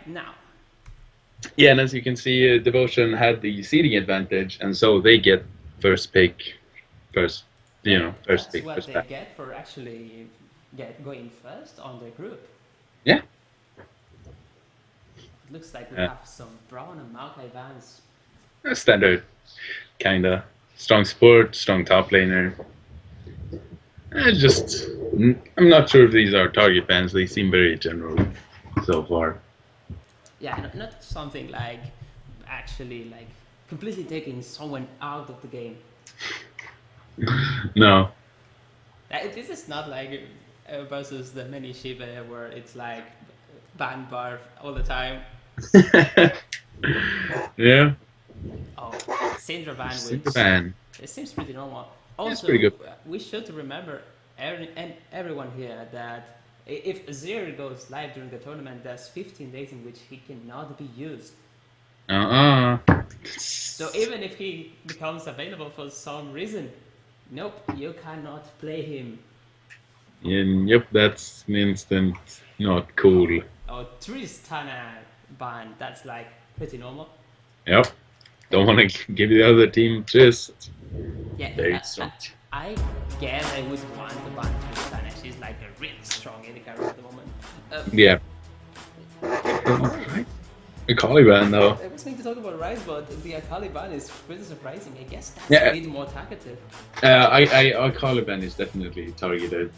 now. Yeah, and as you can see, Devotion had the seeding advantage, and so they get first pick, first, Yeah, first that's pick, what first they back. get for actually going first on the group. Yeah, It looks like we uh, have some Braun and Maokai Vans. standard, kinda strong support, strong top laner. I'm not sure if these are target bans. They seem very general so far. Yeah, not something like actually like completely taking someone out of the game. No. This is not like versus the many Shiva where it's like ban bar all the time. Yeah, Oh, Syndra ban, super which ban. it seems pretty normal. Yeah, it's pretty Also, good. we should remember and everyone here that if Azir goes live during the tournament, there's 15 days in which he cannot be used. Uh-uh. So even if he becomes available for some reason, nope, you cannot play him. Yep, that's an instant not Oh, cool. oh, Tristana ban, that's like pretty normal. Yep. Yeah, Don't want to give the other team just yeah. very strong. I guess I would want to ban Tristana. She's like a really strong AD carry at the moment. Uh, Yeah. oh, A Caliban though. I was going to talk about Rise, but the Akali ban is pretty surprising. I guess that's a Yeah, bit more targeted. a Caliban is definitely targeted.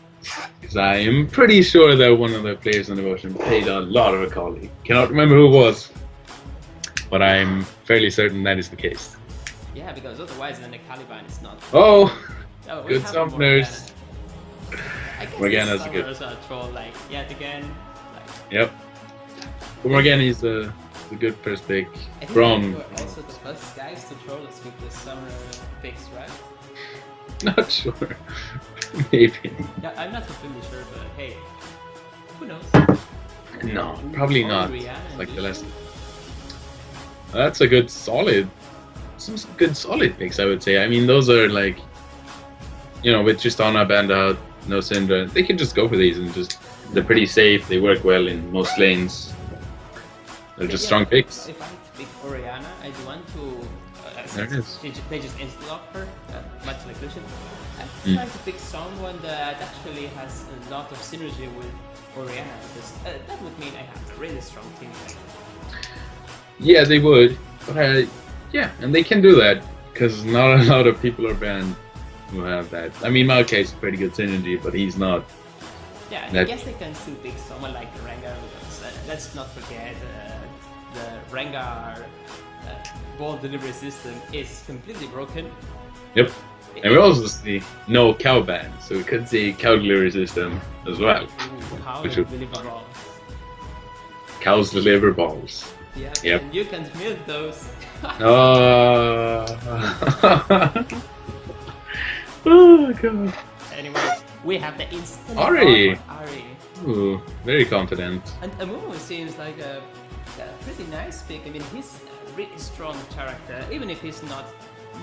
Because I am pretty sure that one of the players on the ocean paid a lot of Akali. Cannot remember who it was, but I'm fairly certain that is the case. Yeah, because otherwise then the Akali ban is not. Oh, Oh, we good have a Morgana. summoners. I guess Morgana's these good. summoners are troll like yet again. Like Yep. But Morgana is a good first pick. I think Braun, we were also the first guys to troll us with the summoner picks, right? not sure. Maybe. Yeah, I'm not completely sure, but hey, who knows? No, probably Or not. Rihanna and Like the Lucian. last. That's a good solid. Some good solid picks, I would say. I mean, those are like, with Tristana, Banda, no Syndra, they can just go for these and they're pretty safe. They work well in most lanes. They're just strong picks. If I had to pick Oriana, I'd want to. There it is. They just insta lock her, much like Lucian. I'd Mm. try to pick someone that actually has a lot of synergy with Oriana, because that would mean I have a really strong team. Yeah, they would. But yeah, and they can do that because not a lot of people are banned who have that. I mean, Maokai's pretty good synergy, but he's not. Yeah, I That guess they can still pick someone like Rengar, because let's not forget the Rengar ball delivery system is completely broken. Yep. And we also see no cow ban, so we could see cow delivery system as well. Ooh, how Which would unbelievable. cows deliver balls. Yeah, Yep. and you can milk those. Oh, oh god. Anyways, we have the instant Ari. on Ari. Ooh, very confident. And Amumu seems like a pretty nice pick. I mean, he's a really strong character, even if he's not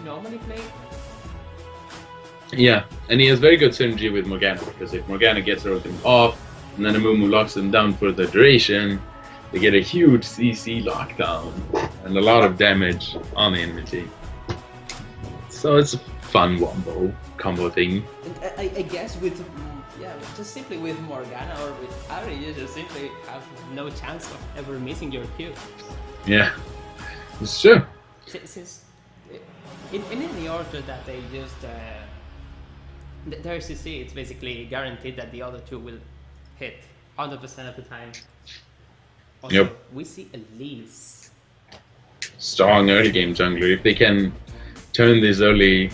normally played. Yeah, and he has very good synergy with Morgana, because if Morgana gets her ultimate off, and then Amumu locks them down for the duration, they get a huge CC lockdown, and a lot of damage on the enemy. So it's a fun combo thing. And I guess with just simply with Morgana or with Ari, you just simply have no chance of ever missing your Q. Yeah, it's true. Since in any order that they just their CC, it's basically guaranteed that the other two will hit 100% of the time. Also, Yep. we see Elise. Strong early game jungler. If they can turn this early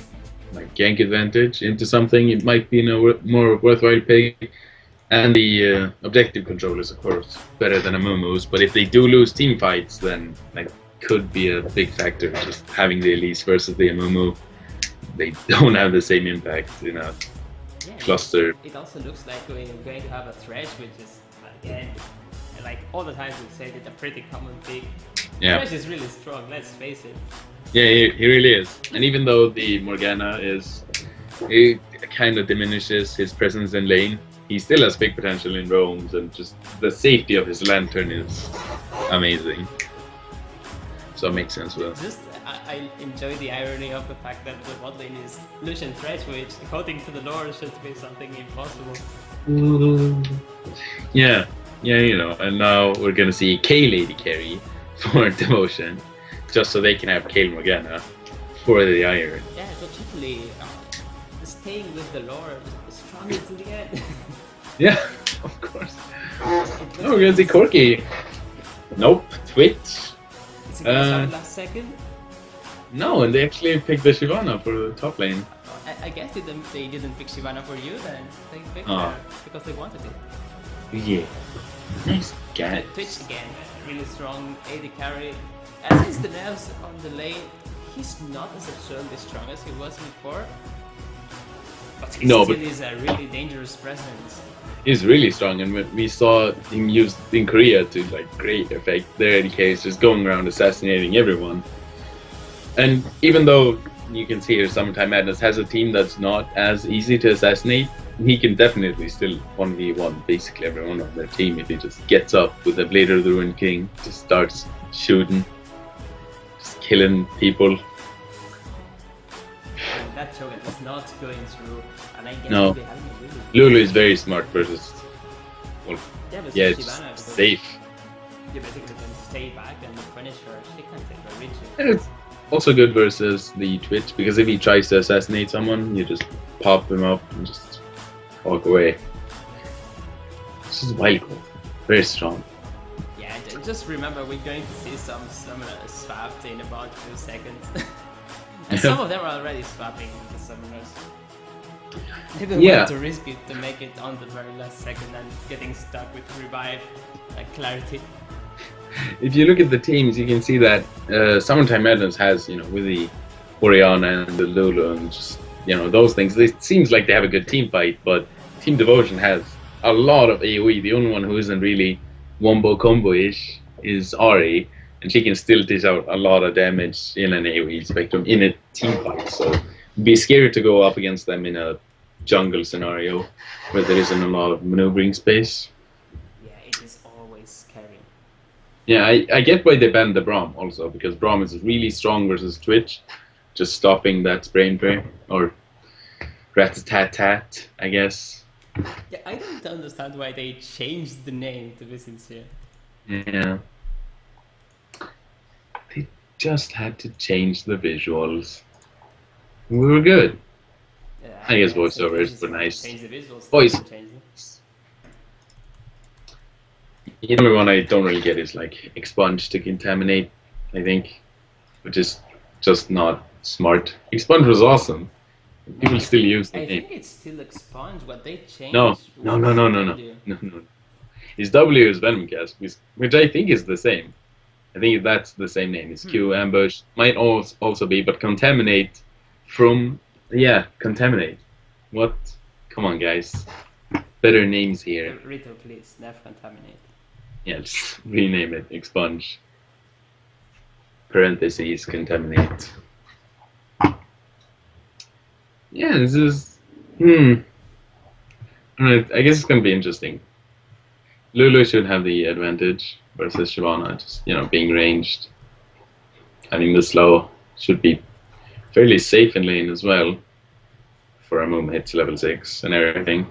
gank advantage into something, it might be a more worthwhile pick. And the objective control is, of course, better than Amumu's. But if they do lose team fights, then that could be a big factor. Just having the Elise versus the Amumu, they don't have the same impact in a cluster. It also looks like we're going to have a Thresh, which is again, like all the times we said, it's a pretty common pick. Yeah. Thresh is really strong. Let's face it. Yeah, he really is. And even though the Morgana it kind of diminishes his presence in lane, he still has big potential in roams, and just the safety of his lantern is amazing. So it makes sense with Just I enjoy the irony of the fact that the bot lane is Lucian Thresh, which according to the lore should be something impossible. Yeah, and now we're gonna see K-Lady carry for Devotion, just so they can have Kayle Morgana for the Iron. Yeah, but totally staying with the lore, strong to the end. Yeah, of course. Oh, we're gonna see Corki. Nope, Twitch. Is it gonna start last second? No, and they actually picked the Shyvana for the top lane. I guess they didn't pick Shyvana for you then. They picked Oh. her because they wanted it. Yeah. Nice guy. Twitch again, really strong AD carry. As is the nerves on the lane, he's not as absurdly strong as he was before. But he still is a really dangerous presence. He's really strong, and we saw him used in Korea to like great effect. Their AD carry is just going around assassinating everyone. And even though you can see here Summertime Madness has a team that's not as easy to assassinate, he can definitely still 1v1 basically everyone on their team if he just gets up with the Blade of the Ruined King, just starts shooting, just killing people. And that token is not going through, and I guess No. they haven't really. Lulu is very smart versus, well, Yeah, but yeah, Shyvana, it's because safe. you basically can stay back and punish her. She can't take her rigid. And it's also good versus the Twitch, because if he tries to assassinate someone, you just pop him up and just walk away. This is wild growth. Very strong. Yeah, just remember we're going to see some summoners swapped in about 2 seconds. And some of them are already swapping the summoners. They don't want to risk it to make it on the very last second and getting stuck with revive clarity. If you look at the teams, you can see that Summertime Madness has, with the Orianna and the Lulu and just, those things, it seems like they have a good team fight, but Team Devotion has a lot of AoE. The only one who isn't really wombo combo-ish is Ari, and she can still dish out a lot of damage in an AoE spectrum in a team fight, so it'd be scary to go up against them in a jungle scenario where there isn't a lot of maneuvering space. Yeah, it is always scary. Yeah, I get why they banned the Braum also, because Braum is really strong versus Twitch, just stopping that spray and pray, or rat-a-tat-tat, I guess. Yeah, I don't understand why they changed the name, to be sincere. Yeah. They just had to change the visuals. We were good. Yeah, I guess so voiceovers they were nice. Change the visuals. Voice. Change them. The only one I don't really get is like Expunge to Contaminate, I think, which is just not smart. Expunge was awesome. People still use the I name. think it's still Expunge, but they changed. No. W. No. His W is Venomcast, which I think is the same. I think that's the same name. It's Q Ambush. Might also be, but Contaminate from... Yeah, Contaminate. What? Come on, guys. Better names here. Rito, please. Never Contaminate. Yeah, just rename it. Expunge. Parentheses, Contaminate. Yeah, this is... I guess it's going to be interesting. Lulu should have the advantage versus Shyvana, just, being ranged. Having the slow should be fairly safe in lane as well for Amumu hits level 6 and everything.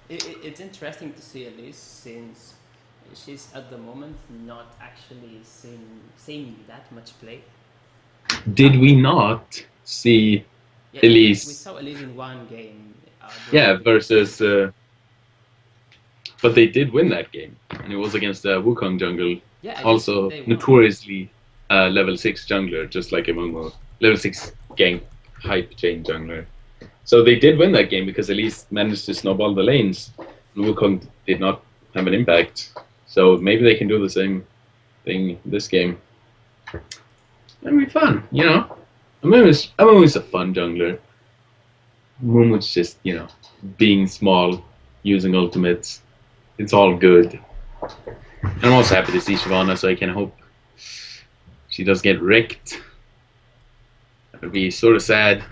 It's interesting to see Elise, since she's at the moment not actually seeing that much play. Did we not see Yeah, Elise? We saw Elise in one game. Yeah, versus... but they did win that game, and it was against Wukong jungle, yeah, also notoriously level 6 jungler, just like Amumu. Level 6 gank hype chain jungler. So they did win that game because Elise managed to snowball the lanes. Wukong did not have an impact. So maybe they can do the same thing this game. That'd be fun, Amumu's a fun jungler. Amumu's just, being small, using ultimates. It's all good. And I'm also happy to see Shyvana, so I can hope she does get wrecked. That would be sort of sad.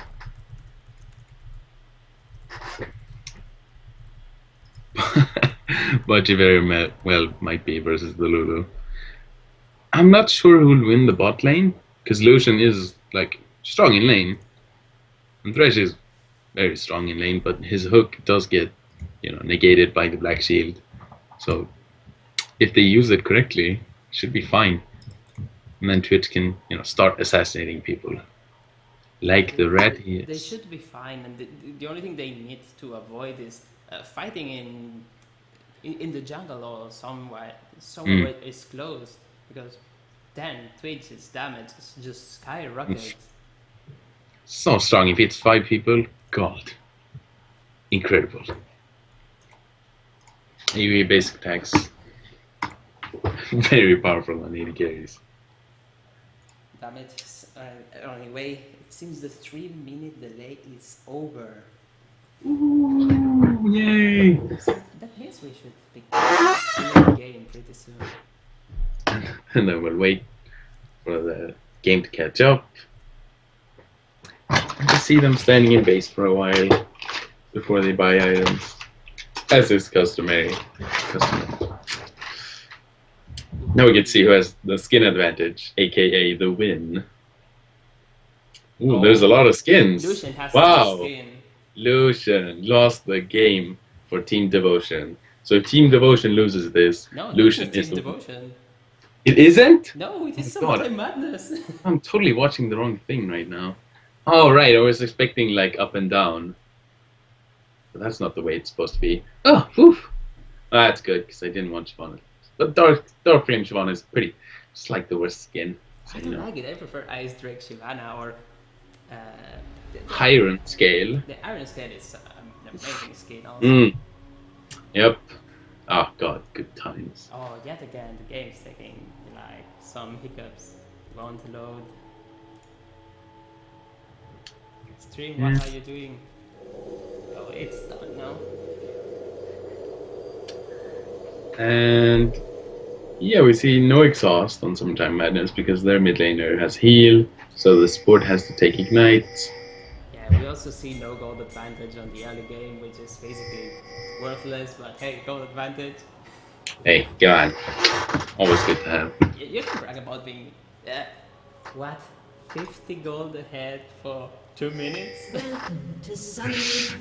But you very well might be versus the Lulu. I'm not sure who'll win the bot lane, because Lucian is like strong in lane, and Thresh is very strong in lane, but his hook does get, negated by the Black Shield. So if they use it correctly, it should be fine. And then Twitch can, start assassinating people. Like the rat he is. They should be fine, and the only thing they need to avoid is fighting in the jungle or somewhere where it's close, because then Twitch's damage is just skyrockets. So strong. If it's 5 people, God, incredible. AoE basic attacks, very powerful on AD carries. Damage. Anyway, it seems the 3-minute delay is over. Ooh, yay! So that means we should pick the game pretty soon. And then we'll wait for the game to catch up. Just see them standing in base for a while before they buy items, as is customary. Now we get to see who has the skin advantage, aka the win. Ooh, there's a lot of skins. Lucian has wow. skin. Lucian lost the game for Team Devotion. So if Team Devotion loses this, no, Lucian is the Devotion. It isn't? No, it is God. madness. I'm totally watching the wrong thing right now. Oh, right, I was expecting like up and down. But that's not the way it's supposed to be. Oh, woof! That's good, because I didn't want Siobhan. But Dark Flame Siobhan is pretty, just like the worst skin. So, I don't like it. I prefer Ice Drake Shyvana or Iron Scale. The Iron Scale is an amazing skin also. Yep. Oh god, good times. Oh, yet again, the game's taking like some hiccups. Want to load. Stream, what are you doing? Oh, it's done now. And yeah, we see no exhaust on Summertime Madness because their mid laner has heal, so the support has to take ignite. Yeah, we also see no gold advantage on the early game, which is basically worthless, but hey, gold advantage. Hey, go on. Always good to have. You can brag about being, what, 50 gold ahead for 2 minutes?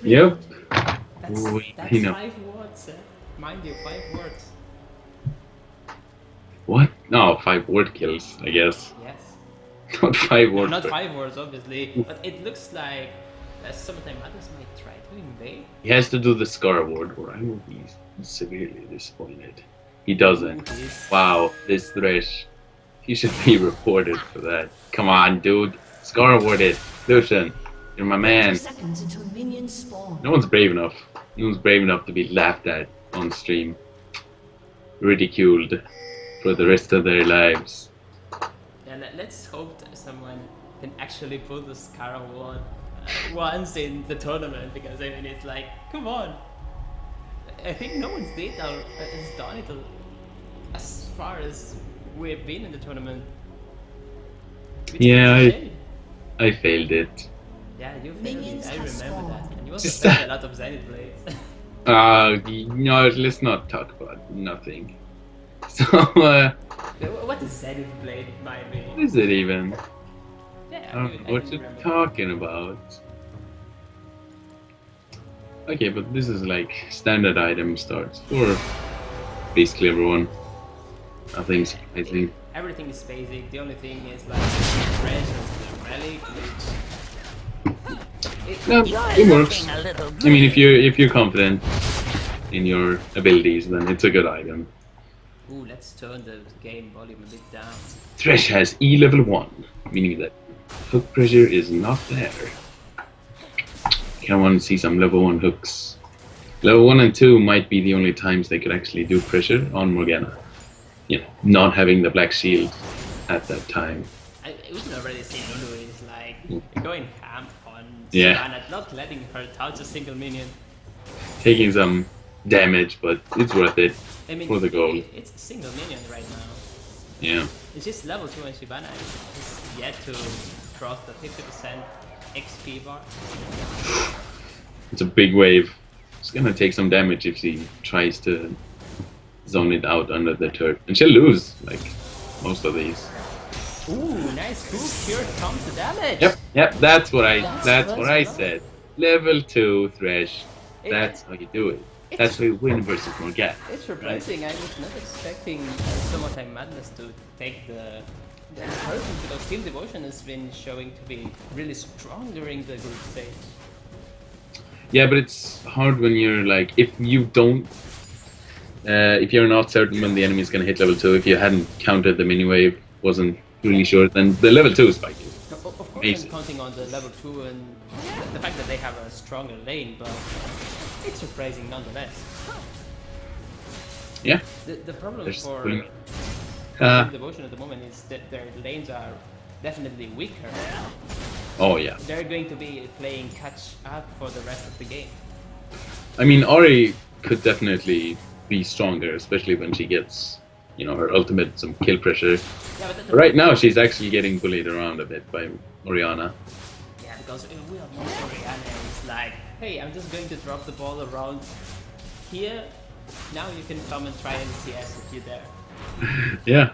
Yep. That's 5 words, mind you, 5 words. What? No, 5 word kills, I guess. Yes. Not 5 words. Not 5 words, obviously, but it looks like Summertime Madness might try to invade. He has to do the Scar Award, or I will be severely disappointed. He doesn't. Wow, this Thresh. He should be reported for that. Come on, dude. Scar Awarded. Lucian, you're my man. No one's brave enough. No one's brave enough to be laughed at on stream. Ridiculed for the rest of their lives. Yeah, let's hope that someone can actually pull the Scar Award once in the tournament, because I mean, it's like, come on. I think no one's has done it as far as we've been in the tournament. Yeah, I failed it. Yeah, you failed it. I remember that. And you also failed a lot of Zenith Blades. No, let's not talk about nothing. So, what is Zenith Blade, my me? What is it even? Yeah, I don't know what you're talking about. Okay, but this is like standard item starts for basically everyone. Nothing surprising. Everything is basic. The only thing is like treasures, the relic, which it works. I mean, if you're confident in your abilities, then it's a good item. Ooh, let's turn the game volume a bit down. Thresh has E level 1, meaning that hook pressure is not there. I want to see some level 1 hooks. Level 1 and 2 might be the only times they could actually do pressure on Morgana. Not having the Black Shield at that time. We can already see Lulu is like going ham on Yeah. not letting her touch a single minion. Taking some damage, but it's worth it for the goal. It's a single minion right now. Yeah. It's just level 2 and Shyvana is yet to cross the 50% XP bar. It's a big wave. It's gonna take some damage if she tries to zone it out under the turret. And she'll lose, like, most of these. Ooh, nice hook. Here comes the damage. Yep, that's what That's what I right. said. Level 2 Thresh. It- That's how you do it. it's- That's how you win versus Morgana. It's surprising. I was not expecting Summertime Madness to take the inheritance because Team Devotion has been showing to be really strong during the group stage. Yeah, but it's hard when you're like, if you don't, if you're not certain when the enemy is gonna hit level 2, if you hadn't counted the mini wave, wasn't really sure, then the level 2 spike is Of course, amazing. I'm counting on the level 2 and the fact that they have a stronger lane, but it's surprising nonetheless. Yeah. The problem There's for pulling- Team Devotion at the moment is that their lanes are definitely weaker. Oh yeah. They're going to be playing catch up for the rest of the game. I mean, Ori could definitely be stronger, especially when she gets, you know, her ultimate, some kill pressure. Yeah, but Right now, she's actually getting bullied around a bit by Orianna. Yeah, because we are Monster Orianna is like, hey, I'm just going to drop the ball around here. Now you can come and try and CS if you're there. Yeah.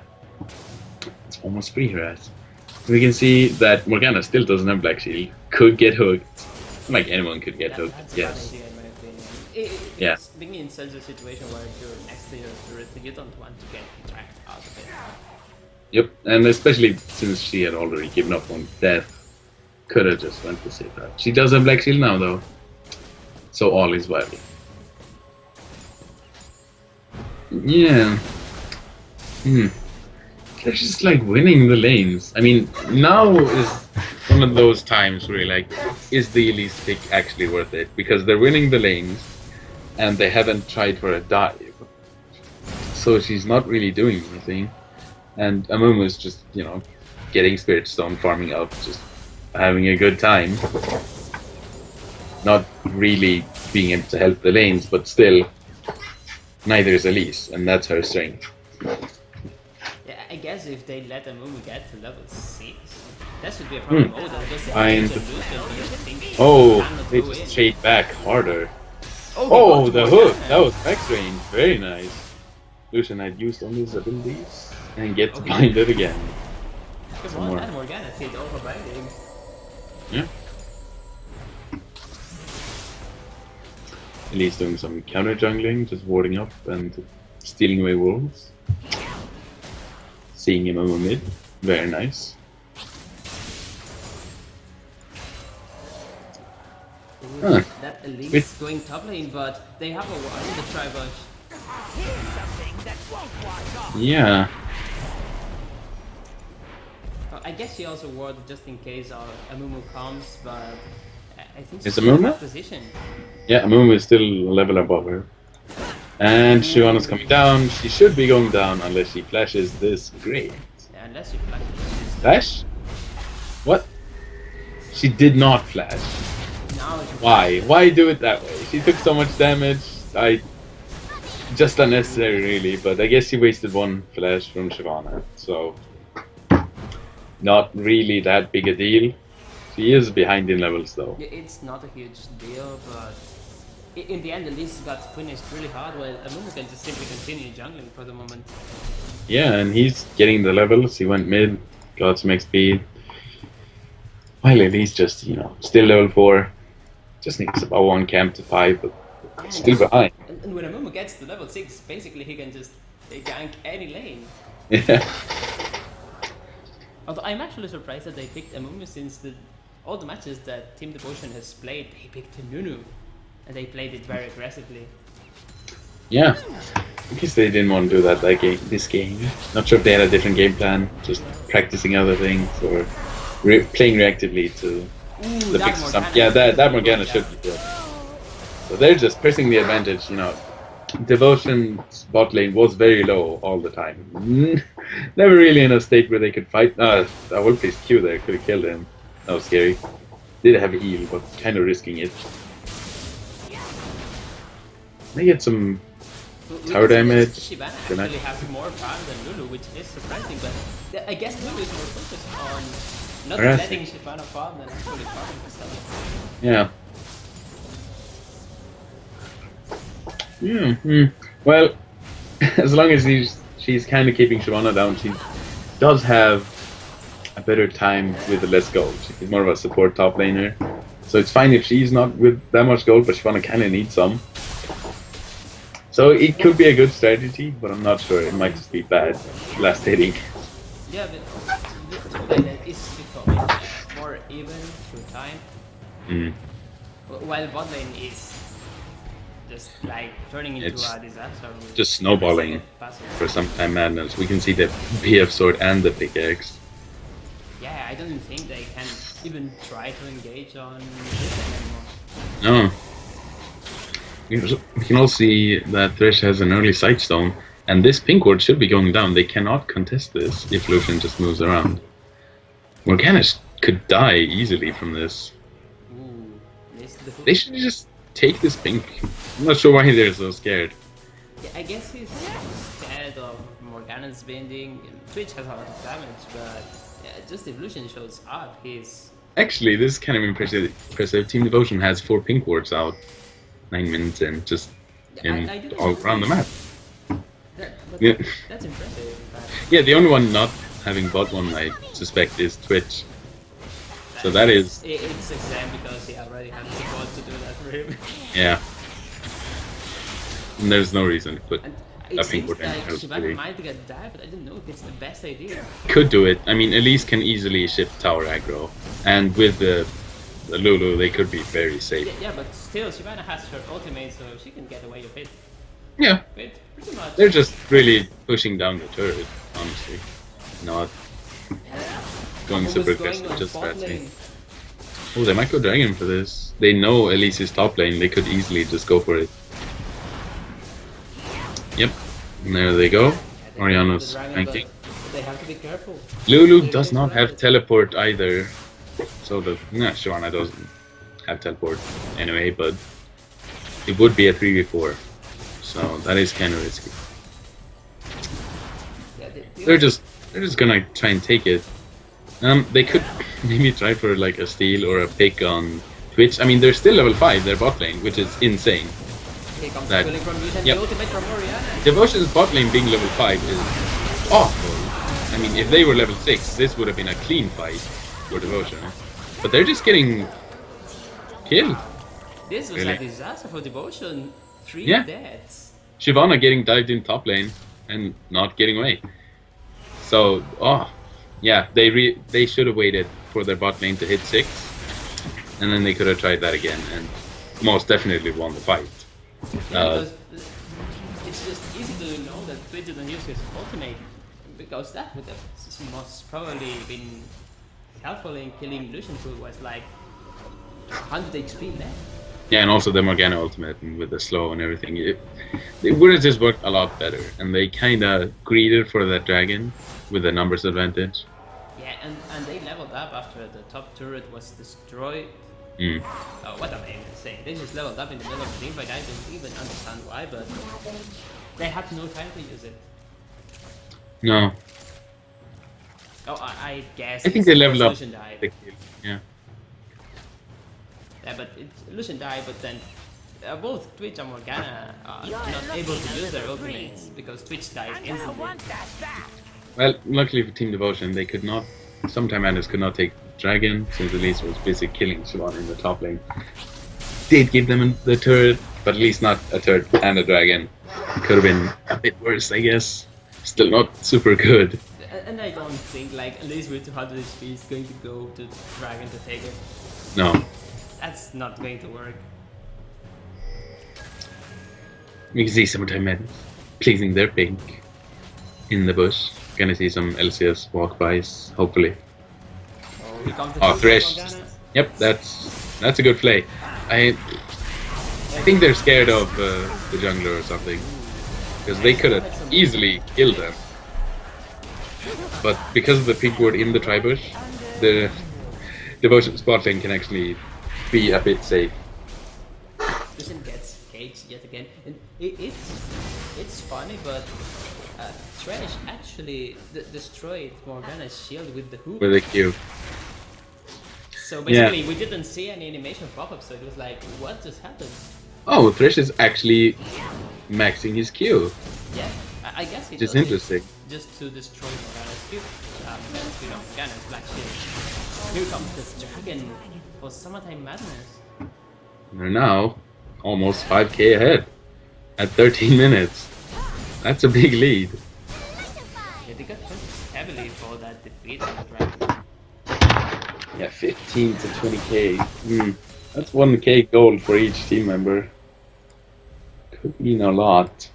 It's almost free her ass. We can see that Morgana still doesn't have Black Shield. Could get hooked. Like anyone could get hooked, That's yes. a bad idea in my opinion. Yeah. It's being in such a situation where you're next to your turret, you don't want to get dragged out of it. Yep, and especially since she had already given up on death, could have just went to save her. She does have Black Shield now, though. So all is well. Yeah. They're just like winning the lanes. I mean, now is one of those times where you're like, is the Elise pick actually worth it? Because they're winning the lanes and they haven't tried for a dive. So she's not really doing anything. And Amumu's just, you know, getting Spirit Stone, farming up, just having a good time. Not really being able to help the lanes, but still, neither is Elise, and that's her strength. Yeah, I guess if they let Amumu get to level 6, that should be a problem. Oh, they're just Fine. think Oh, cannot they go just in. shade back harder. Oh, Oh, they the got hook! Morgana. That was max range. Very nice. Lucian had used all his abilities and gets Okay. blinded again. Come Some on, more. and Morgana did over binding. Yeah. Elise doing some counter jungling, just warding up and stealing away wolves. Seeing him over mid. Very nice. Huh. That Elise Wait. is going top lane, but they have a ward in the tri-bush. Yeah. I guess she also warded just in case Amumu comes, but I think Is she's in a Amumu? bad position. Yeah, Amumu is still a level above her. And Shyvana's coming down. She should be going down unless she flashes this great. Yeah, unless you flag it. Flash? What? She did not flash. Now she Why? Why do it that way? She took so much damage. Just unnecessary, really. But I guess she wasted one flash from Shyvana, so not really that big a deal. She is behind in levels, though. Yeah, it's not a huge deal, but in the end, Elise got finished really hard, while Amumu can just simply continue jungling for the moment. Yeah, and he's getting the levels. He went mid, got some XP. While Elise just, you know, still level 4. Just needs about 1 camp to 5, but still behind. And when Amumu gets to level 6, basically he can just gank any lane. Yeah. Although I'm actually surprised that they picked Amumu since all the matches that Team Devotion has played, they picked Nunu. And they played it very aggressively. Yeah. I guess they didn't want to do that this game. Not sure if they had a different game plan, just practicing other things or playing reactively to Ooh, the that fix some. Morgana Yeah, is that really Morgana good, should be good. So they're just pressing the advantage, you know. Devotion's bot lane was very low all the time. Never really in a state where they could fight. A well-placed Q there could have killed him. That was scary. Did have a heal, but kind of risking it. They get some tower damage. Shyvana Good actually night. has more farm than Lulu, which is surprising, but I guess Lulu is more focused on not Harassing. letting Shyvana farm than actually farming herself. Yeah. Well, as long as she's kind of keeping Shyvana down, she does have a better time with the less gold. She's more of a support top laner. So it's fine if she's not with that much gold, but Shyvana kind of needs some. So it could be a good strategy, but I'm not sure. It might just be bad last hitting. Yeah, but the top lane is becoming more even through time, Mm. while bot lane is just like turning into It's a disaster. With just snowballing every second passing. for some time madness. We can see the BF sword and the pickaxe. Yeah, I don't think they can even try to engage on this lane anymore. No. We can all see that Thresh has an early Sightstone, and this pink ward should be going down. They cannot contest this if Lucian just moves around. Morgana could die easily from this. Ooh, missed the hook. They should just take this pink. I'm not sure why they're so scared. Yeah, I guess he's scared of Morgana's bending. Twitch has a lot of damage, but yeah, just if Lucian shows up, he's... Actually, this is kind of impressive. Team Devotion has 4 pink wards out. 9 minutes in, just in I didn't all know around the map. but Yeah. That's impressive. in fact. Yeah, the only one not having bot one, I suspect, is Twitch. So that is, It's Exam because he already has support to do that for him. yeah. And there's no reason to put And a it pink seems ward in. like That was Shyvana really- might get dive, but I don't know if it's the best idea. Could do it. I mean, Elise can easily shift tower aggro, and with the Lulu, they could be very safe. Yeah, but still, Shyvana has her ultimate, so she can get away with it. Yeah, Pretty much. they're just really pushing down the turret, honestly. Not going Almost super going aggressive, on just bot fast. lane. Oh, they might go Dragon for this. They know Elise is top lane, they could easily just go for it. Yep, and there they go. The Oriana's dragon, but flanking. they have to be careful. Lulu does not have teleport either. So Shyvana doesn't have teleport anyway, but it would be a 3v4. So that is kind of risky. Yeah, They're just gonna try and take it. They could maybe try for like a steal or a pick on Twitch. I mean, they're still level 5, their bot lane, which is insane. Here comes That- the pulling from Lucian, yep. the ultimate from Oriana. Devotion's bot lane being level 5 is awful. I mean, if they were level 6, this would have been a clean fight for Devotion. But they're just getting killed. This was Really? a disaster for Devotion. 3 Yeah. deaths. Shyvana getting dived in top lane and not getting away. So, yeah, they should have waited for their bot lane to hit 6, and then they could have tried that again and most definitely won the fight. Yeah, because it's just easy to know that Twitch didn't use his ultimate, because that would have most probably been helpful in killing Lucian, who was like 100 HP left. Yeah, and also the Morgana ultimate and with the slow and everything, it would have just worked a lot better. And they kind of greeded for that dragon with the numbers advantage. Yeah, and they leveled up after the top turret was destroyed. Mm. Oh, what am I even saying? They just leveled up in the middle of the team fight. I don't even understand why, but they had no time to use it. No, Oh, I guess. I think it's they leveled because up. Lucian died. Yeah. Yeah, but Lucian died, but then both Twitch and Morgana are not able to use their ultimates because Twitch dies instantly. Well, luckily for Team Devotion, they could not. Sometime Madness could not take Dragon since Elise was busy killing Shyvana in the top lane. Did give them the turret, but at least not a turret and a dragon. Could have been a bit worse, I guess. Still not super good. And I don't think, like, at least with 200 HP is going to go to Dragon to take it. No. That's not going to work. You can see Summertime Madness pleasing their pink in the bush. Gonna see some LCS walk-bys, hopefully. Oh, here comes the Oh, two Thresh. Morgana. Yep, that's a good play. I think they're scared of the jungler or something. Because they could have easily killed them. But because of the pink ward in the tri-bush, the Devotion spot lane can actually be a bit safe. Lucian gets caged yet again. And it's funny, but Thresh actually destroyed Morgana's shield with the hook. With a Q. So basically, we didn't see any animation pop up, so it was like, what just happened? Oh, Thresh is actually maxing his Q. Yeah, I guess he which is does it interesting. just to destroy Morgana's cube. Because, you know, Morgana's black shield. Here comes this dragon for Summertime Madness. They're now almost 5k ahead at 13 minutes. That's a big lead. Yeah, they got punished heavily for that defeat on the dragon. Yeah, 15 to 20k. That's 1k gold for each team member. Could mean a lot,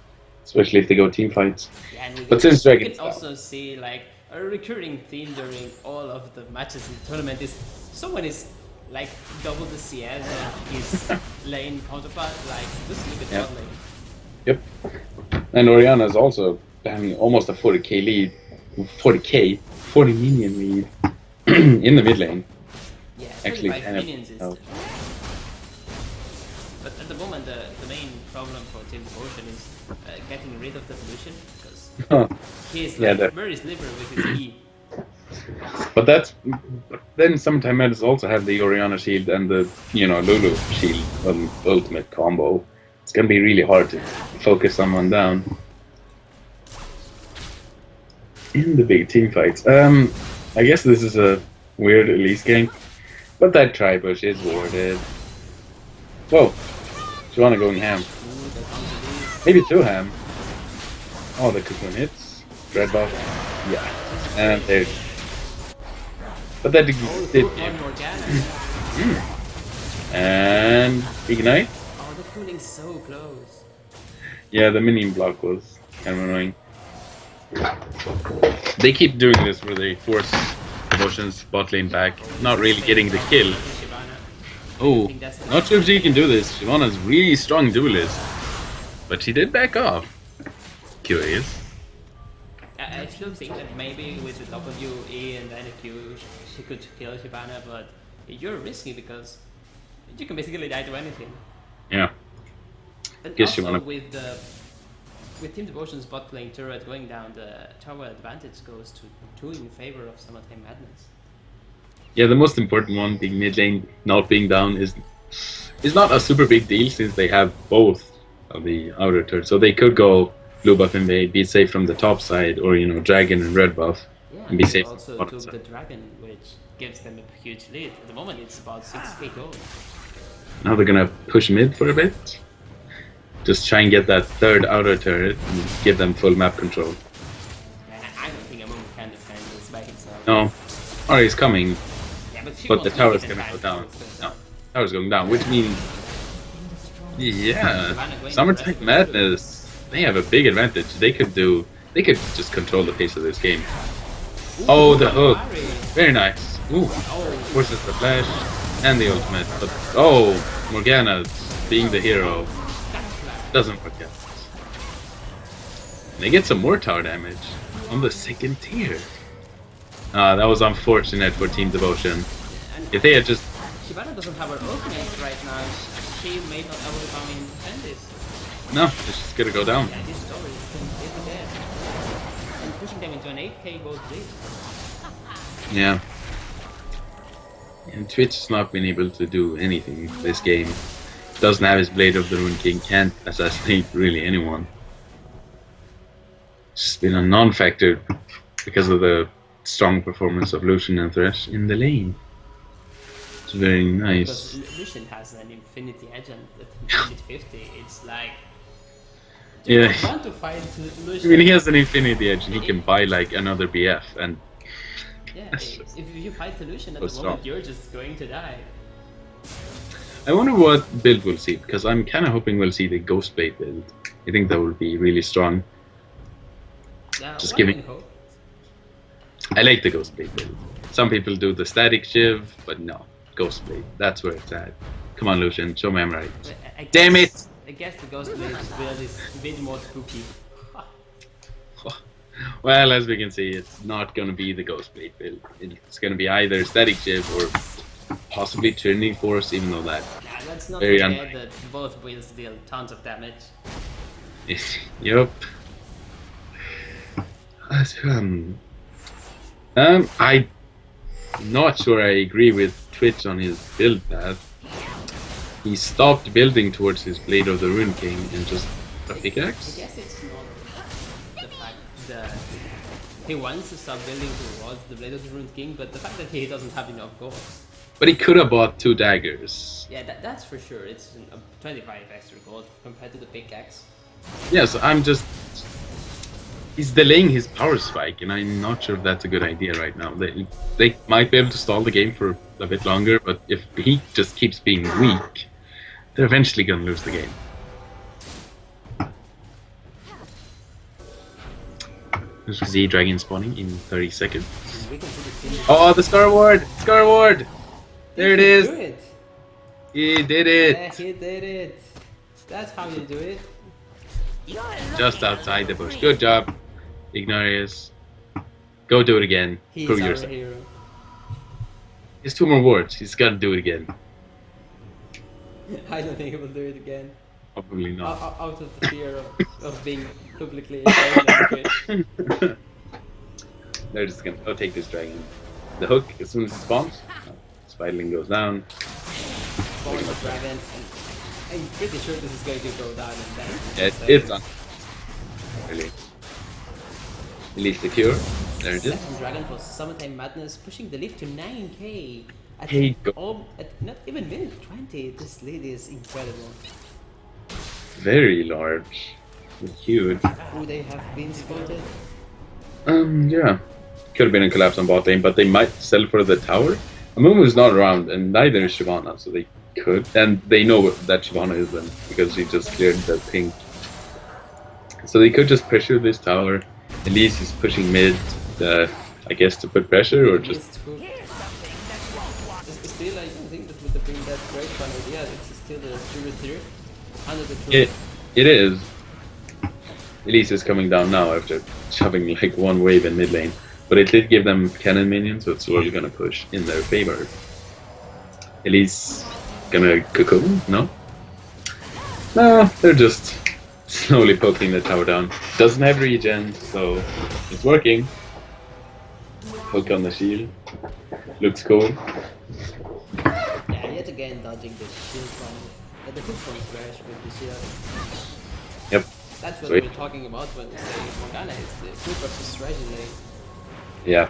especially if they go team fights. Yeah, and But since we Dragon's can also see like a recurring theme during all of the matches in the tournament is someone is like double the CS and his lane counterpart, like just look at Yeah. bot lane. Yep. And Oriana's also having almost a 40k lead. 40 minion lead in the mid lane. Yeah, Actually, 35 kind of- minions is. oh. But at the moment, the main problem for Team Devotion is getting rid of the pollution because he's Yeah, like that- very slippery with his E. But then Summertime Madness also have the Oriana shield and the Lulu shield ultimate combo. It's gonna be really hard to focus someone down in the big team fights. I guess this is a weird Elise gank, but that tri-bush is warded. Whoa, Joanna going ham. Ooh, that comes Elise. Maybe two ham. Oh, the cocoon hits. Red buff. Yeah. And there. But that did. On Morgana. And ignite. Oh, the cooling's so close. Yeah, the minion block was kind of annoying. They keep doing this where they force Devotion's bot lane back, not really getting the kill. Shyvana. Oh, think that's the- not sure if she can do this. Shyvana's really strong duelist, but she did back off. Curious. I still think that maybe with the W, E, and then a Q, she could kill Shyvana, but you're risky because you can basically die to anything. Yeah. And Guess also Shyvana. with Team Devotion's bot lane turret going down, the tower advantage goes to 2 in favor of Summertime Madness. Yeah, the most important one, being mid lane not being down, is not a super big deal since they have both of the outer turrets. So they could go blue buff invade, be safe from the top side, or dragon and red buff. Yeah, And be they safe also on the took the side. dragon, which gives them a huge lead. At the moment, it's about 6k gold. Now they're gonna push mid for a bit. Just try and get that third outer turret and give them full map control. I don't think Amon can defend this by himself. No, Ari's coming, Yeah, but, she but won't the make tower's it in gonna time. go down. It's gonna No, die. tower's going down, which means Summertime Madness. They have a big advantage. They could just control the pace of this game. Oh, the hook. Ari. Very nice. Ooh, Oh, forces the flash and the ultimate. But oh, Morgana being the hero that's flat. doesn't work out. They get some more tower damage on the second tier. That was unfortunate for Team Devotion. And If they had just Shyvana doesn't have her ultimate right now. She may not able to come in and defend this. no, it's just gonna go down. Yeah, this story is dead. And pushing them into an 8k gold lead. Yeah. And Twitch has not been able to do anything this game. Doesn't have his Blade of the Rune King, can't assassinate really anyone. It's just been a non-factor because of the strong performance of Lucian and Thresh in the lane. It's very nice. Because Lucian has an infinity edge and at mid 50, it's like. Do Yeah. you want to fight I Lucian? mean, he has an infinity edge and he can buy like another BF and Yeah, That's- if you fight the Lucian at so the moment, strong. you're just going to die. I wonder what build we'll see, because I'm kind of hoping we'll see the Ghostblade build. I think that will be really strong. Yeah, Just one giving- can hope. I like the Ghostblade build. Some people do the static shiv, but no, Ghostblade. That's where it's at. Come on, Lucian, show me I'm right. But I Damn guess- it! I guess the Ghost Blade build is a bit more spooky. Well, as we can see, it's not going to be the Ghostblade build. It's going to be either static shiv or possibly Trinity Force, even though that Nah, let's not Very forget unlikely. that both builds deal tons of damage. is. Yup. I'm not sure I agree with Twitch on his build path. He stopped building towards his Blade of the Rune King and just a I pickaxe. guess it's not the the he wants to start building towards the Blade of the Ruined King, but the fact that he doesn't have enough gold. But he could have bought 2 daggers. Yeah, that's for sure. It's 25 extra gold compared to the pickaxe. Yeah, so I'm just... He's delaying his power spike, and I'm not sure if that's a good idea right now. They might be able to stall the game for a bit longer, but if he just keeps being weak, they're eventually going to lose the game. There's Z Dragon spawning in 30 seconds. Oh, the Star Ward! Star Ward! There it is! He did it! Yeah, he did it! That's how you do it. Just outside the bush. Good job, Ignarius. Go do it again. He's Prove our yourself. hero. He's 2 more wards. He's got to do it again. I don't think he will do it again. Probably not. Out of the fear of being publicly ashamed on Twitch. They're just gonna go take this dragon. The hook, as soon as it spawns, Spiderling goes down. Spawn the dragon, and I'm pretty sure this is going to go down and then. It's on. Really. Release the cure. There it is. Second dragon for Summertime Madness, pushing the lead to 9k. At, Hey, at not even minute 20, this lead is incredible. Very large. Huge. Would they have been spotted? Yeah. Could have been a collapse on bot lane, but they might sell for the tower. Amumu's not around, and neither is Shyvana, so they could. And they know that Shyvana is them, because she just cleared the pink. So they could just pressure this tower. Elise is pushing mid, I guess, to put pressure, or just... Still, I don't think that would have been that great of an idea. It's still a 0-3 under the turret. It is. Elise is coming down now after shoving like 1 wave in mid lane. But it did give them cannon minions, so it's slowly gonna push in their favor. Elise gonna cocoon? No? No, they're just slowly poking the tower down. Doesn't have regen, so it's working. Hook on the shield. Looks cool. Yeah, yet again dodging the shield from the hook from Splash with the shield. Yep. That's what Sweet. we're talking about when we say Morgana is the hook versus strategy lane. Yeah.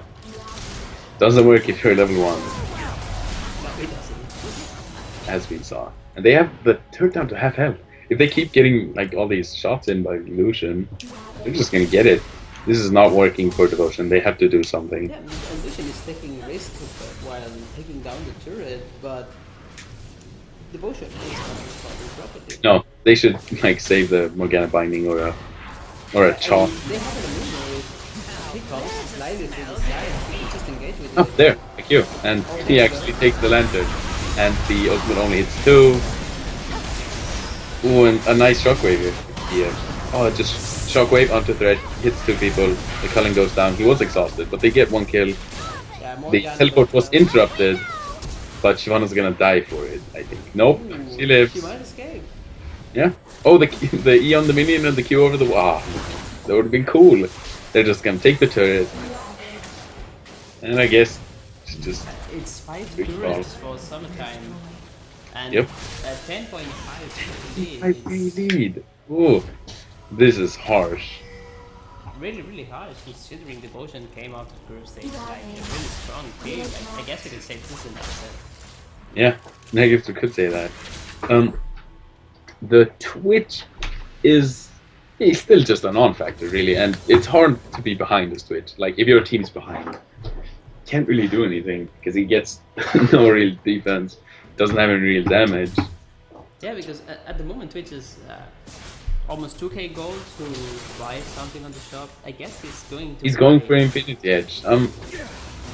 Doesn't work if you're level 1, No, it doesn't. as we saw. And they have the turret down to half health. If they keep getting like all these shots in by Lucian, they're just gonna get it. This is not working for Devotion. They have to do something. Yeah, and Lucian is taking risks while taking down the turret, but Devotion is coming properly. No, they should like save the Morgana binding or a chalk. They have an immunity. He comes slightly to the side, he just engage with Oh, it. there, thank you. And he actually takes the lantern, and the ultimate only hits 2. Ooh, and a nice shockwave here. Oh, just shockwave onto threat, hits 2 people. The Cullen goes down. He was exhausted, but they get 1 kill. Yeah, The Morgana teleport was goes down. interrupted, but Shyvana's gonna die for it, I think. Nope, Ooh, she lives. She might escape. Yeah. Oh, the E on the minion and the Q over the wall. Ah, that would have been cool. They're just gonna take the turret. And I guess it's just... It's 5 Big turrets for Summertime. And Yep. 10.5 lead. I It's lead. Ooh, this is harsh. really, really harsh considering Devotion came out of group stage like a really strong team. I guess you could say this is an upset. Yeah, Negative could say that. The Twitch is still just a non-factor, really, and it's hard to be behind this Twitch. Like, if your team's behind, can't really do anything, because he gets no real defense, doesn't have any real damage. Yeah, because at the moment Twitch is almost 2k gold to buy something on the shop. I guess he's going to He's going buy- for Infinity Edge.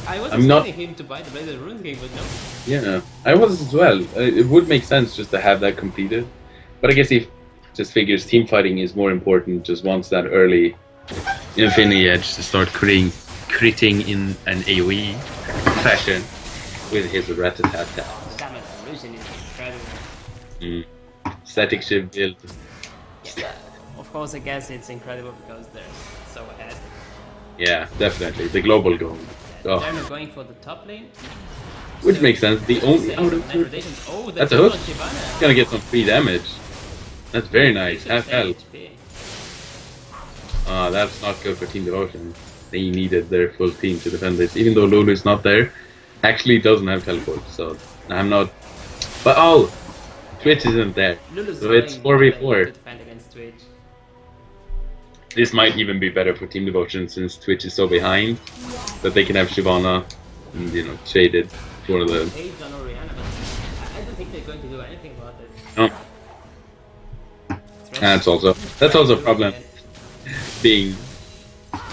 I was I'm not- expecting him to buy the Blade of the Ruined King, but no. Yeah, I was as well. It would make sense just to have that completed. But I guess he just figures team fighting is more important, just wants that early Infinity Edge to start critting in an AoE fashion with his rat-a-tat-tat. Damn it, Lucian is incredible. Static shift build. Yeah, of course, I guess it's incredible because they're so ahead. Yeah, definitely. The global goal. Oh, They're not going for the top lane. which So- makes sense. The only out of Night rotations. Oh, That's a hook hook. on Shyvana. gonna get some free damage. That's very nice. Should Half say health. HP. That's not good for Team Devotion. They needed their full team to defend this. Even though Lulu is not there, actually doesn't have teleport, so I'm not... But oh! Twitch isn't there. Lulu's So it's going to 4v4. defend against Twitch. This might even be better for Team Devotion since Twitch is so behind that they can have Shyvana and, you know, shaded for the... Age on Oriana, but I don't think they're going to do anything about it. No. That's also a problem. Being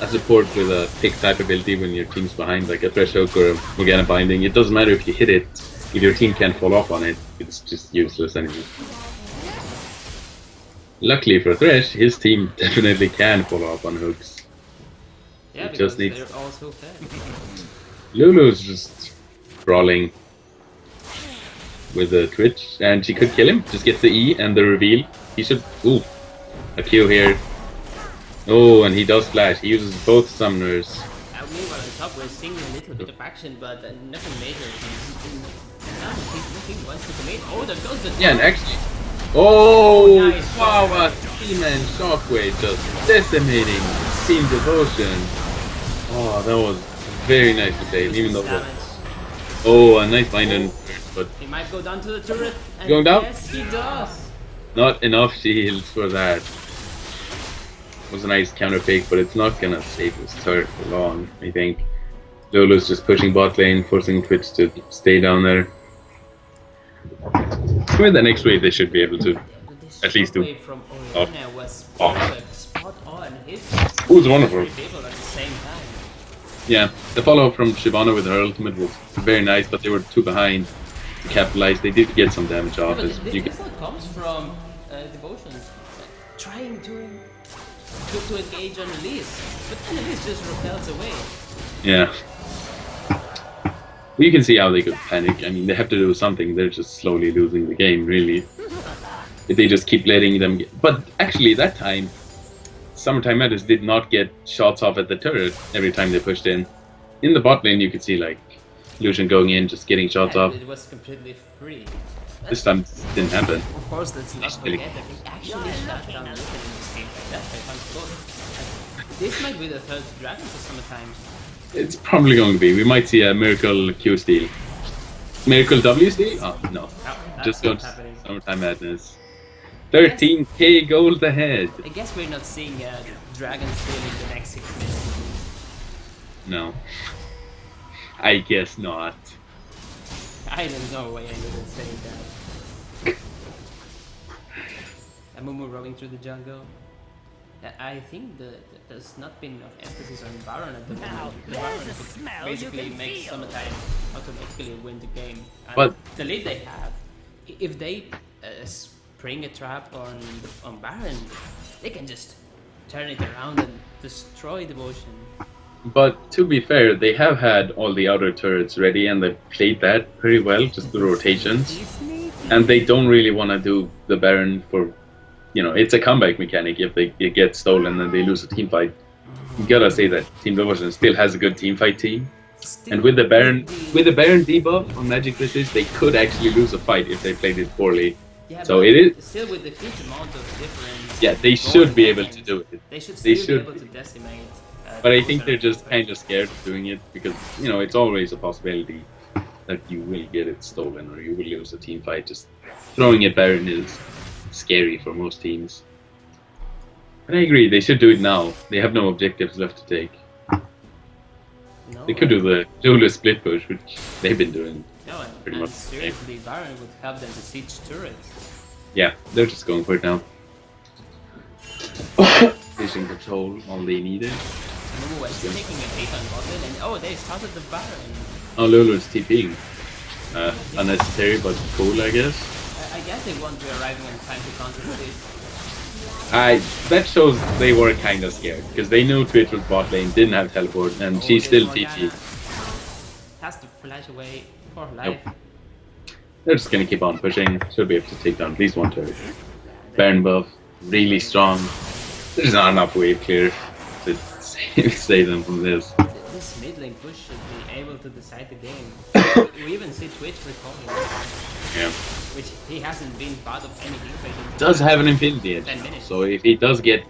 a support with a pick type ability when your team's behind, like a Thresh Hook or a Morgana Binding, it doesn't matter if you hit it, if your team can't fall off on it, it's just useless anyway. Luckily for Thresh, his team definitely can fall off on hooks. Yeah, just because needs... they're all so fair. Lulu's just brawling with the Twitch, and she could kill him, just gets the E and the reveal. He should... Ooh, a Q here. Oh, and he does flash. He uses both summoners. Meanwhile, on top, we're seeing a little bit of action, but nothing major. He wants to commit. Oh, there goes the... Yeah, and actually... Oh, nice. wow, a Team-Man Shockwave just decimating Team Devotion. Oh, that was very nice to save, even though... Oh, a nice bind in, but... He might go down to the turret. And going down? Yes, he does. Not enough shields for that. Was a nice counter pick, but it's not gonna save this turret for long, I think. Lulu's just pushing bot lane, forcing Twitch to stay down there. With the next wave, they should be able to at least do. From off. Oriana was perfect, spot on. It was wonderful. People at the same time. Yeah, the follow from Shyvana with her ultimate was very nice, but they were too behind to capitalize. They did get some damage off. Yeah, As but you this can... all comes from Devotion trying to engage on Elise, but then Elise just repels away. Yeah. You can see how they could panic. I mean, they have to do something. They're just slowly losing the game, really. If they just keep letting them get... But actually, that time, Summertime Madness did not get shots off at the turret every time they pushed in. In the bot lane, you could see, like, Lucian going in, just getting shots off. It was completely free. This time, it didn't happen. Of course, let's not forget that they actually shut down Lucian in this game. Like that, I can't go. This might be the third dragon for Summertime. It's probably going to be. We might see a Miracle Q steal. Miracle W steal? Oh, no. Just go to Summertime Madness. 13k gold ahead. I guess we're not seeing Dragon steal in the next 6 minutes. No. I guess not. I don't know why I didn't say that. Amumu rolling through the jungle. I think there's not been enough emphasis on Baron at the moment. The Baron could basically make Summertime automatically win the game. And but the lead they have, if they spring a trap on Baron, they can just turn it around and destroy Devotion. But to be fair, they have had all the outer turrets ready and they've played that pretty well, just the rotations. And they don't really want to do the Baron for... You know, it's a comeback mechanic if it gets stolen and they lose a team fight. You gotta say that Team Devotion still has a good team fight team. And with the Baron debuff on Magic Resist, they could actually lose a fight if they played it poorly. Yeah, so it is still with the huge amount of difference. Yeah, they should be able to do it. They should be able to decimate. But I think they're just kind of scared of doing it because, you know, it's always a possibility that you will get it stolen or you will lose a team fight. Just throwing it Baron is scary for most teams. But I agree, they should do it now. They have no objectives left to take. No, they could do the Lulu split push, which they've been doing pretty much. Seriously, Baron would help them to siege turrets. Yeah, they're just going for it now. Vision control, all they needed. Lulu is taking a hit on bottom, and oh, they started the Baron. Oh, Lulu's TPing. Unnecessary, but cool, I guess. I guess they won't be arriving in time to counter this. That shows they were kind of scared because they knew Twitch was bot lane, didn't have teleport, and she still TP'd. Has to flash away for life. Nope. They're just gonna keep on pushing. Should be able to take down at least one turret. Baron buff, really strong. There's not enough wave clear to save them from this. This mid lane push should be able to decide the game. We even see Twitch recalling. Yeah. Which he hasn't been part of any gameplay. Does have an infinity edge, so if he does get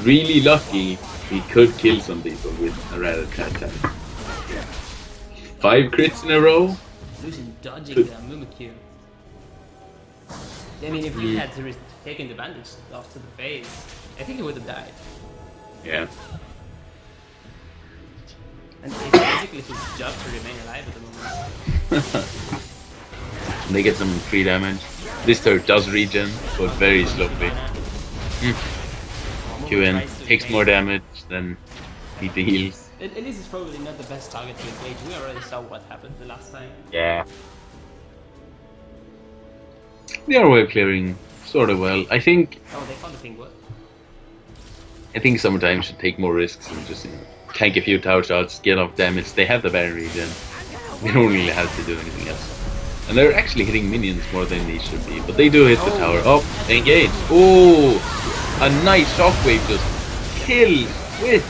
really lucky, he could kill some people with a rather cat tag. 5 crits in a row? Lucian dodging Could- the Mimikyu. I mean, if he had taken the bandage off to the face, I think he would have died. Yeah. And it's basically his job to remain alive at the moment. They get some free damage. This turret does regen, but very slowly. QN takes more damage than he deals. Elise is probably not the best target to engage. We already saw what happened the last time. Yeah. They are wave clearing sort of well. I think Oh, they found the pink wood. Summertime should take more risks and just tank a few tower shots, get off damage. They have the Baron regen. They don't really have to do anything else. And they're actually hitting minions more than they should be, but they do hit the tower. Oh, they engage. Oh, a nice shockwave just kills Witch.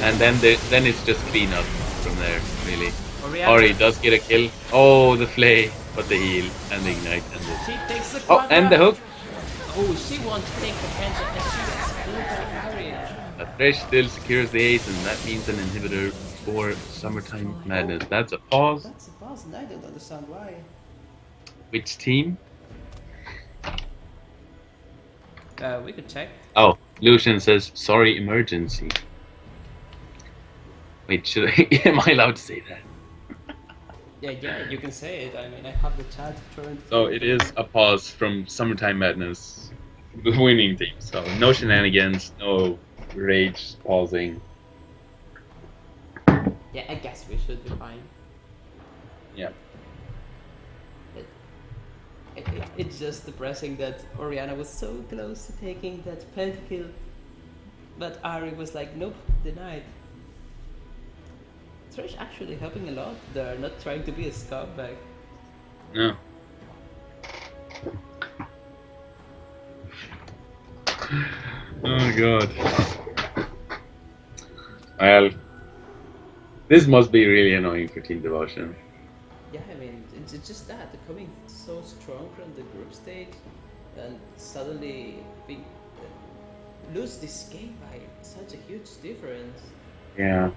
And then it's just clean up from there, really. Ori does get a kill. Oh, the flay, but the heal and the ignite and the... She takes the Oh, and the hook. Oh, she wants to take the pension and she gets split by Harry. A Thresh still secures the ace, and that means an inhibitor for Summertime Madness. That's a pause. That's a pause, and I don't understand why. Which team? We could check. Oh, Lucian says, sorry, emergency. Wait, should I... am I allowed to say that? Yeah, you can say it. I mean, I have the chat currently. So it is a pause from Summertime Madness, the winning team. So no shenanigans, no rage pausing. Yeah, I guess we should be fine. Yeah. It's just depressing that Oriana was so close to taking that pentakill, but Ari was like, nope, denied. Thresh actually helping a lot. They're not trying to be a scumbag. No. Oh god. Well, this must be really annoying for Team Devotion. Yeah, I mean, it's just that they're coming so strong from the group stage, and suddenly lose this game by such a huge difference. Yeah.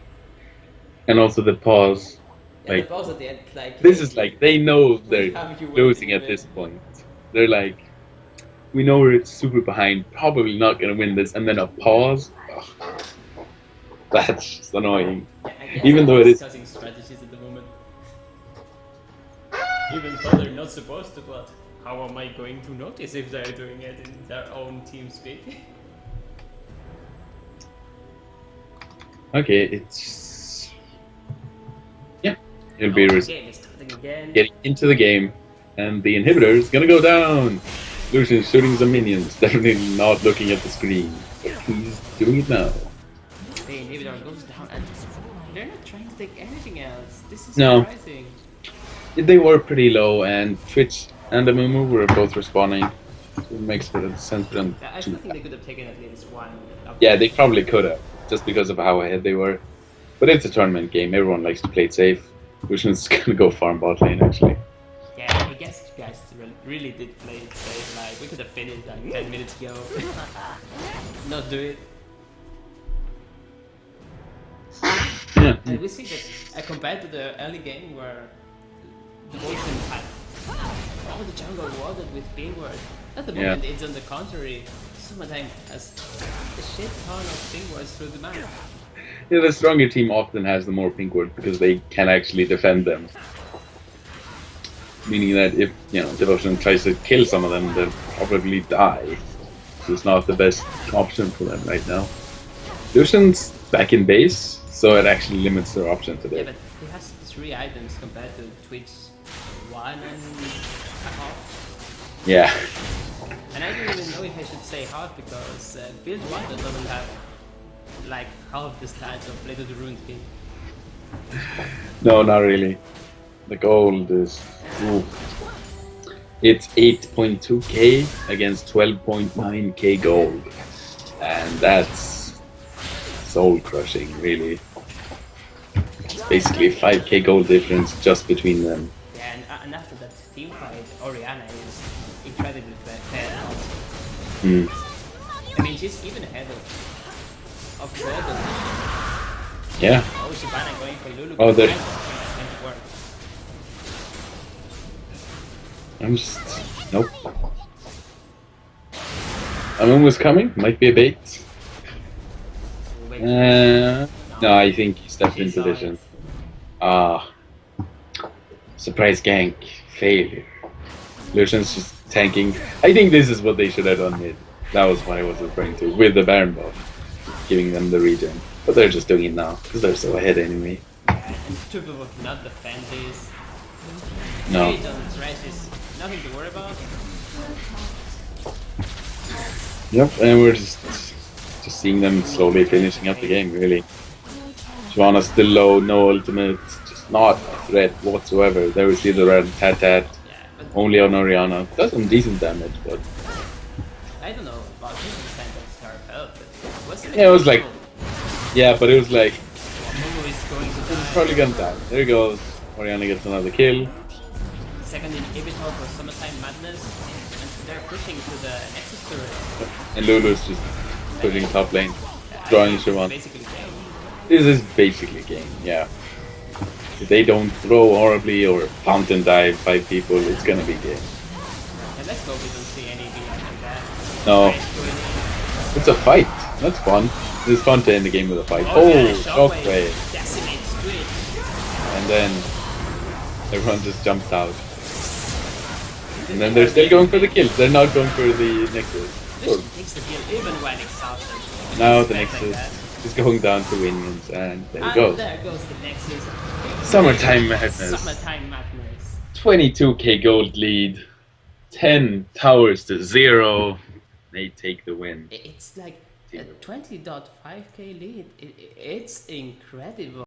And also the pause. Yeah, Like, the pause at the end, like this is like, they know they're have you losing waiting at a this bit. point. They're like, we know we're super behind, probably not gonna win this, and then a pause. Ugh. That's just annoying. Yeah, I guess Even they're though it is... discussing strategies at the moment. Even though they're not supposed to, but how am I going to notice if they're doing it in their own team speak? Okay, it's... Yeah, it'll be The game is starting again. getting into the game, and the inhibitor is gonna go down. Lucian's shooting some minions, definitely not looking at the screen. He's doing it now. The inhibitor goes down and they're not trying to take anything else. This is No. surprising. They were pretty low, and Twitch and the Mumu were both responding. So it makes sense for them. I still think they could have taken at least one. Yeah, they probably could have, just because of how ahead they were. But it's a tournament game, everyone likes to play it safe. Lucian's gonna go farm bot lane, actually. Yeah, I guess you guys really did play it safe. Like, we could have finished like 10 minutes ago. Not do it. Yeah. And we see that compared to the early game where Devotion had all the jungle watered with ping ward. At the moment it's on the contrary. Summertime has a shit ton of ping wards through the map. Yeah, the stronger team often has the more pink ward because they can actually defend them. Meaning that if, Devotion tries to kill some of them, they'll probably die. So it's not the best option for them right now. Lucian's back in base, so it actually limits their option Yeah, today. but he has 3 items compared to Twitch 1.5. Yeah. And I don't even know if I should say half because build 1 doesn't have like half the stats of Blade of the Ruined King. No, not really. The gold is... Ooh. It's 8.2k against 12.9k gold. And that's soul crushing, really. It's basically 5k gold difference just between them. Yeah, and after that team fight, Oriana is incredibly fair. Hmm. I mean, she's even ahead of of Golden. Yeah. Oh, Shyvana going for Lulu. Oh, there- I don't think that's going to work. I'm just... Nope. Amun was coming. Might be a bait. Wait, No, I think he stepped she into saw vision. it. Ah. Surprise gank. Failure. Lucian's just tanking. I think this is what they should have done mid. That was what I was referring to. With the Baron buff. Giving them the regen. But they're just doing it now. Because they're so ahead anyway. Yeah, and two people cannot defend this. No. Rage on Thresh is nothing to worry about. Yep, and we're just seeing them slowly finishing up the game, really. Shyvana's still low, no ultimate, just not a threat whatsoever. There we see the red tat, Yeah, but only on Orianna. Does some decent damage, but I don't know about 50% of her health, but was it yeah, it was like, possible? yeah, but it was like, Mumu is going to it's die. probably gonna die. There he goes. Orianna gets another kill. Second inhibitor for Summertime Madness, and they're pushing to the Nexus turret. And Lulu's just pushing top lane, drawing Shyvana. Basically, game. This is basically a game, yeah. If they don't throw horribly or fountain dive 5 people, it's gonna be game. And let's hope we don't see any BF like that. No. Thresh going in. It's a fight. That's fun. It's fun to end the game with a fight. Oh, yeah, Oh, Shockwave shockwave. decimates Twitch. And then everyone just jumps out. And then they're still going for the kills. They're not going for the Nexus. Or Twitch takes the kill even when exhausted. now the Expect like Nexus is going down to minions, and there it And goes. there goes the Nexus. Summertime Madness. Summertime Madness. 22k gold lead. 10 towers to 0. They take the win. It's like a 20.5k lead. It's incredible.